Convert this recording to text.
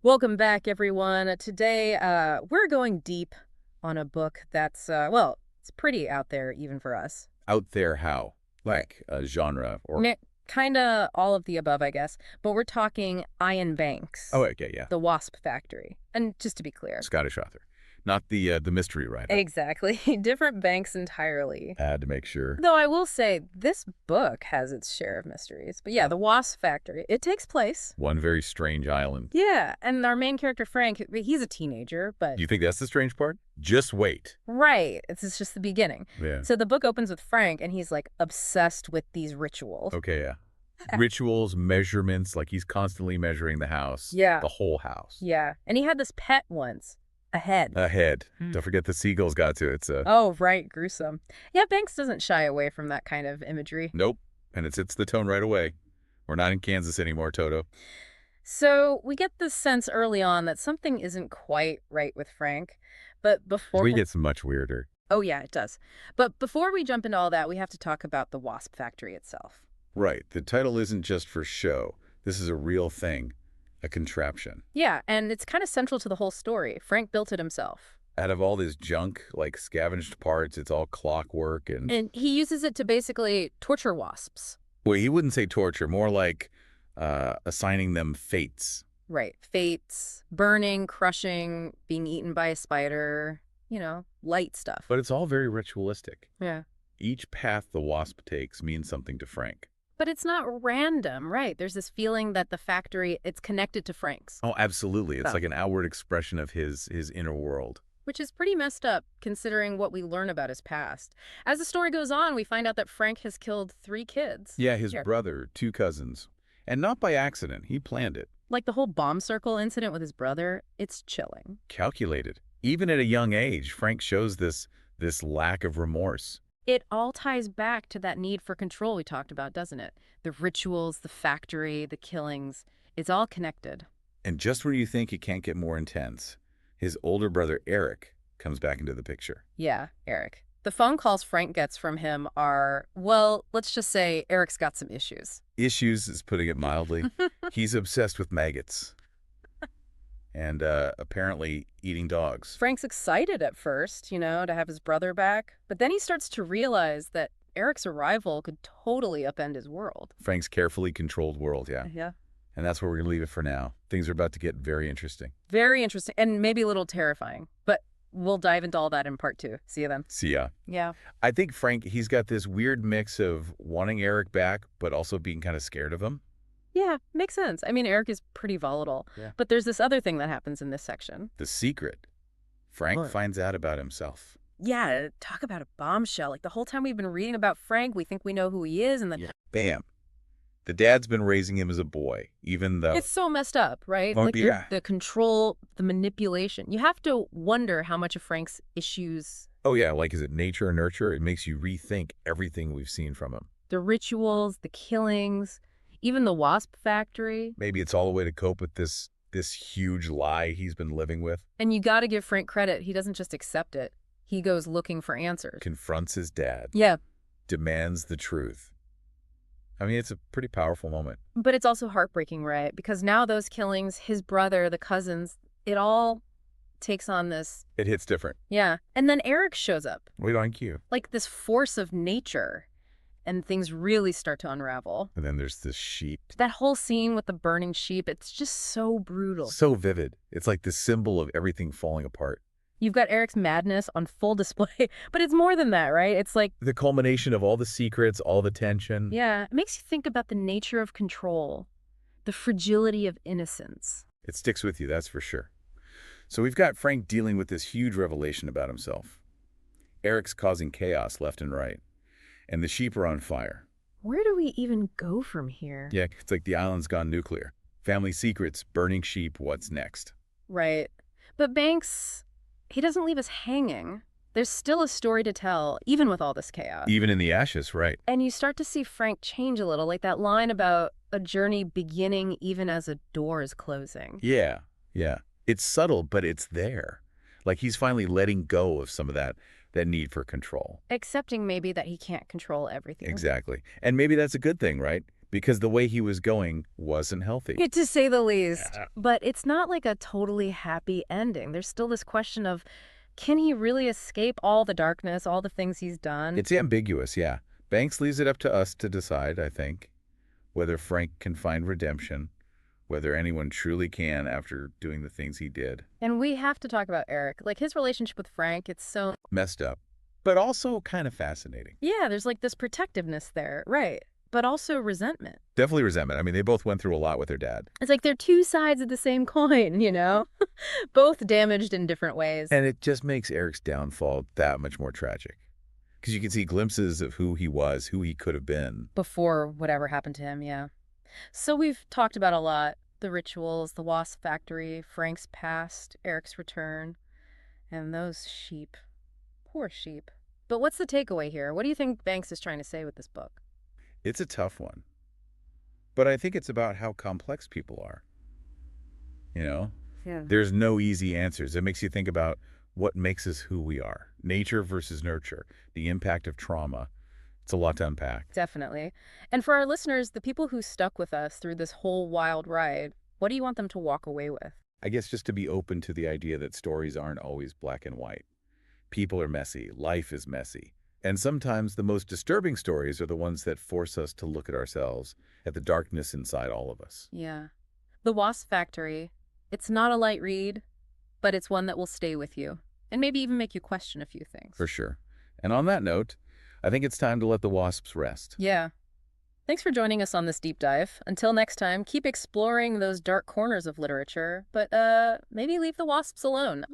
Welcome back, everyone. Today, we're going deep on a book that's, well, it's pretty out there even for us. Out there how? Like a genre or... Kind of all of the above, I guess. But we're talking Ian Oh, Banks, okay, yeah. The Wasp Factory. And just to be clear. Scottish author. Not the mystery writer. Exactly. Different Banks entirely. Had to make sure. Though I will say, this book has its share of mysteries. But yeah, The Wasp Factory, it takes place. One very strange island. Yeah, and our main character, Frank, he's a teenager, but... You think that's the strange part? Just wait. Right. It's just the beginning. Yeah. So the book opens with Frank, and he's, like, obsessed with these rituals. Okay, yeah. Rituals, measurements, like he's constantly measuring the house. Yeah. The whole house. Yeah. And he had this pet once. A head. A head. Don't forget the seagulls got to it. It's a... Oh, right. Gruesome. Yeah, Banks doesn't shy away from that kind of imagery. Nope. And it sets the tone right away. We're not in Kansas anymore, Toto. So we get this sense early on that something isn't quite right with Frank. But before... We get some much weirder. Oh, yeah, it does. But before we jump into all that, we have to talk about the Wasp Factory itself. Right. The title isn't just for show. This is a real thing. A contraption. Yeah, and it's kind of central to the whole story. Frank built it himself. Out of all this junk, like scavenged parts, it's all clockwork and... And he uses it to basically torture wasps. Well, he wouldn't say torture, more like assigning them fates. Right. Fates, burning, crushing, being eaten by a spider, you know, light stuff. But it's all very ritualistic. Yeah. Each path the wasp takes means something to Frank. But it's not random, right? There's this feeling that the factory, it's connected to Frank's. Oh, absolutely. It's like an outward expression of his inner world. Which is pretty messed up, considering what we learn about his past. As the story goes on, we find out that Frank has killed 3 kids. Yeah, his brother, 2 cousins. And not by accident. He planned it. Like the whole bomb circle incident with his brother, it's chilling. Calculated. Even at a young age, Frank shows this lack of remorse. It all ties back to that need for control we talked about, doesn't it? The rituals, the factory, the killings, it's all connected. And just when you think it can't get more intense, his older brother Eric comes back into the picture. Yeah, Eric. The phone calls Frank gets from him are, well, let's just say Eric's got some issues. Issues is putting it mildly. He's obsessed with maggots. And apparently eating dogs. Frank's excited at first, you know, to have his brother back. But then he starts to realize that Eric's arrival could totally upend his world. Frank's carefully controlled world, yeah. Yeah. And that's where we're going to leave it for now. Things are about to get very interesting. Very interesting and maybe a little terrifying. But we'll dive into all that in part 2. See you then. See ya. Yeah. I think Frank, he's got this weird mix of wanting Eric back, but also being kind of scared of him. Yeah, makes sense. I mean, Eric is pretty volatile. Yeah. But there's this other thing that happens in this section. The secret. Frank finds out about himself. Yeah, talk about a bombshell. Like the whole time we've been reading about Frank, we think we know who he is, and then Bam. The dad's been raising him as a boy, even though... It's so messed up, right? Oh, like yeah. the control, the manipulation. You have to wonder how much of Frank's issues... Oh, yeah, like is it nature or nurture? It makes you rethink everything we've seen from him. The rituals, the killings, even the Wasp Factory. Maybe it's all a way to cope with this huge lie he's been living with. And you got to give Frank credit. He doesn't just accept it. He goes looking for answers. Confronts his dad. Yeah. Demands the truth. I mean, it's a pretty powerful moment. But it's also heartbreaking, right? Because now those killings, his brother, the cousins, it all takes on this... It hits different. Yeah. And then Eric shows up. Wait on cue. Like this force of nature. And things really start to unravel. And then there's this sheep. That whole scene with the burning sheep, it's just so brutal. So vivid. It's like the symbol of everything falling apart. You've got Eric's madness on full display, but it's more than that, right? It's like... The culmination of all the secrets, all the tension. Yeah, it makes you think about the nature of control, the fragility of innocence. It sticks with you, that's for sure. So we've got Frank dealing with this huge revelation about himself. Eric's causing chaos left and right. And the sheep are on fire. Where do we even go from here? Yeah, it's like the island's gone nuclear. Family secrets, burning sheep, what's next? Right. But Banks, he doesn't leave us hanging. There's still a story to tell, even with all this chaos. Even in the ashes, right. And you start to see Frank change a little, like that line about a journey beginning even as a door is closing. Yeah, yeah. It's subtle, but it's there. Like he's finally letting go of some of that need for control. Accepting maybe that he can't control everything. Exactly. And maybe that's a good thing, right? because the way he was going wasn't healthy. To say the least. Yeah. But it's not like a totally happy ending. There's still this question of, can he really escape all the darkness, all the things he's done? It's ambiguous, yeah. Banks leaves it up to us to decide, I think, whether Frank can find redemption, whether anyone truly can after doing the things he did. And we have to talk about Eric. Like, his relationship with Frank, it's so... Messed up, but also kind of fascinating. Yeah, there's like this protectiveness there, right? But also resentment. Definitely resentment. I mean, they both went through a lot with their dad. It's like they're two sides of the same coin, you know? Both damaged in different ways. And it just makes Eric's downfall that much more tragic. Because you can see glimpses of who he was, who he could have been. Before whatever happened to him, yeah. So we've talked about a lot. The rituals, the Wasp factory, Frank's past, Eric's return, and those sheep. Poor sheep. But what's the takeaway here? What do you think Banks is trying to say with this book? It's a tough one. But I think it's about how complex people are. You know? Yeah. There's no easy answers. It makes you think about what makes us who we are. Nature versus nurture. The impact of trauma. It's a lot to unpack. Definitely. And for our listeners, the people who stuck with us through this whole wild ride, what do you want them to walk away with? I guess just to be open to the idea that stories aren't always black and white. People are messy. Life is messy. And sometimes the most disturbing stories are the ones that force us to look at ourselves, at the darkness inside all of us. Yeah. The Wasp Factory, it's not a light read, but it's one that will stay with you and maybe even make you question a few things. For sure. And on that note, I think it's time to let the wasps rest. Yeah. Thanks for joining us on this deep dive. Until next time, keep exploring those dark corners of literature, but maybe leave the wasps alone.